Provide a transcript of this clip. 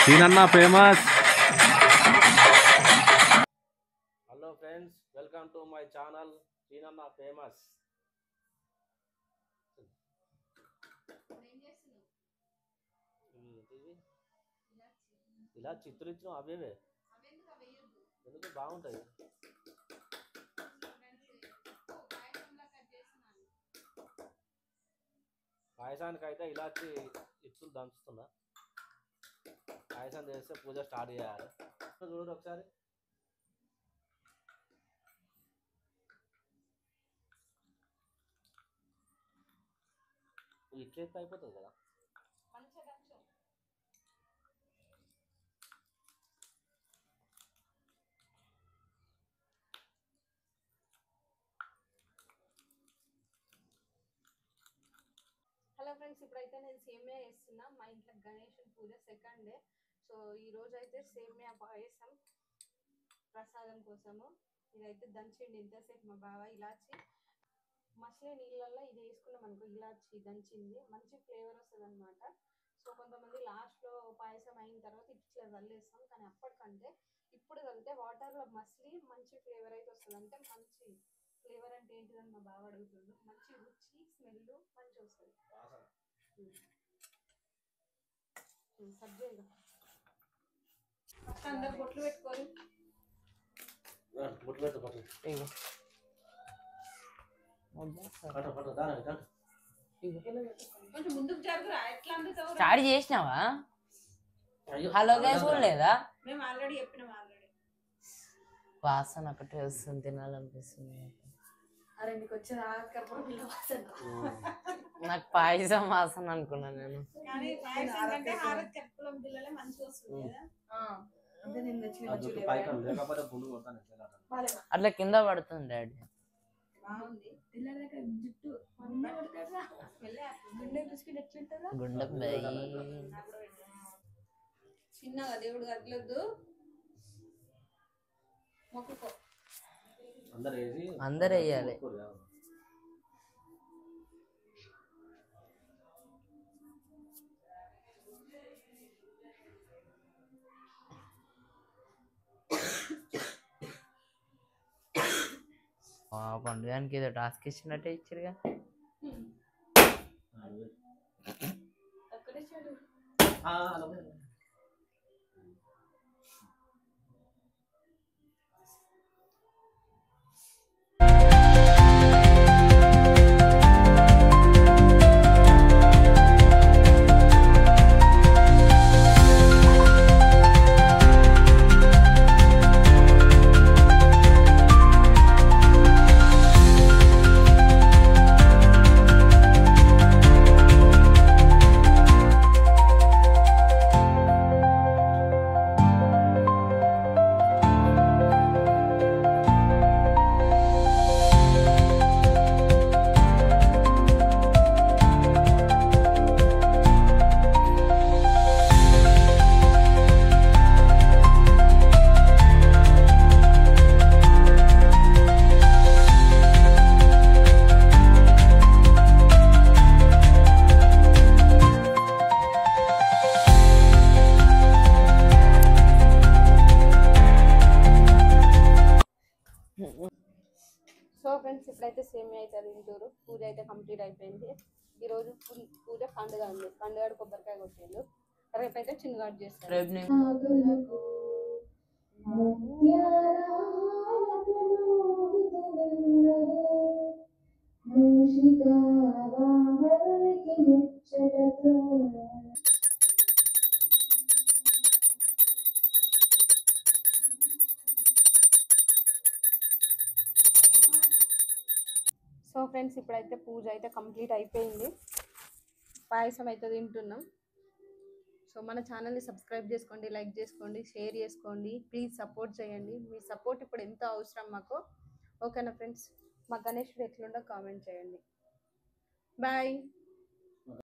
Seenanna famous. Hello friends, welcome to my channel Seenanna famous. ఇలా చిత్తులు ఇచ్చిన అవేవే ఎందుకు బాగుంటాయి. పాయసానికి అయితే ఇలాచి ఇత్తులు దంచుతున్నా. పాయసం చేస్తే పూజ స్టార్ట్ చేయాలి. చూడు ఒకసారి. ఇట్లయితే అయిపోతుంది కదా. హలో ఫ్రెండ్స్, ఇప్పుడైతే నేను సేమియా చేస్తున్నా. మా ఇంట్లో గణేశుని పూజ సెకండ్ డే. సో ఈరోజు అయితే సేమియా పాయసం ప్రసాదం కోసము ఇదైతే దంచిండి ఇంతసేపు మా బావ. ఇలాచి మసిలే నీళ్ళల్లో ఇది వేసుకున్నాం అనుకో, ఇలాచి దంచింది మంచి ఫ్లేవర్ వస్తుంది అనమాట. సో కొంతమంది లాస్ట్లో పాయసం అయిన తర్వాత ఇట్లా చల్లేస్తాం, కానీ అప్పటికంటే ఇప్పుడు చల్లితే వాటర్లో మసిలి మంచి ఫ్లేవర్ అయితే వస్తుంది. అంటే మంచి ఫ్లేవర్ అంటే ఏంటిదని మా బావ అడుగుతుంది. మంచి రుచి స్మెల్ మంచి వస్తుంది. సబ్జీగా అందరు బొట్లు పెట్టుకోరు. కొంచెం ముందుకు జరుగురా. ఎట్లా అందుతావు? స్టార్ట్ చేసినావా? హలో గైస్ లేదా? మేము ఆల్రెడీ చెప్పినాం. వాసన ఒకటి వస్తుంది, తినాలనిపిస్తుంది. అరే నీకు వచ్చేది ఆకర్పూర వాసన. నాకు పాయసం వాసన అనుకున్నాను నేను. అట్లా కింద పడుతుంది డాడీ. గుండె చిన్నగా దేవుడు కదలొద్దు. మొక్కుకో. అందరు వేయాలి. పండుగానికి ఏదో టాస్క్ ఇచ్చినట్టే ఇచ్చారుగా. సో ఫ్రెండ్స్, ఇప్పుడైతే సేమియా అయితే తింటారు. పూజ అయితే కంప్లీట్ అయిపోయింది. ఈరోజు పూజ పండుగ ఉంది. పండుగ కొబ్బరికాయ కొట్టిండు. రేపైతే చిన్నగాడు చేస్తారు. సో ఫ్రెండ్స్, ఇప్పుడైతే పూజ అయితే కంప్లీట్ అయిపోయింది. పాయసం అయితే తింటున్నాం. సో మన ఛానల్ని సబ్స్క్రైబ్ చేసుకోండి, లైక్ చేసుకోండి, షేర్ చేసుకోండి. ప్లీజ్ సపోర్ట్ చేయండి. మీ సపోర్ట్ ఇప్పుడు ఎంతో అవసరం మాకు. ఓకేనా ఫ్రెండ్స్? మా గణేశుడు ఎట్లుండో కామెంట్ చేయండి. బాయ్.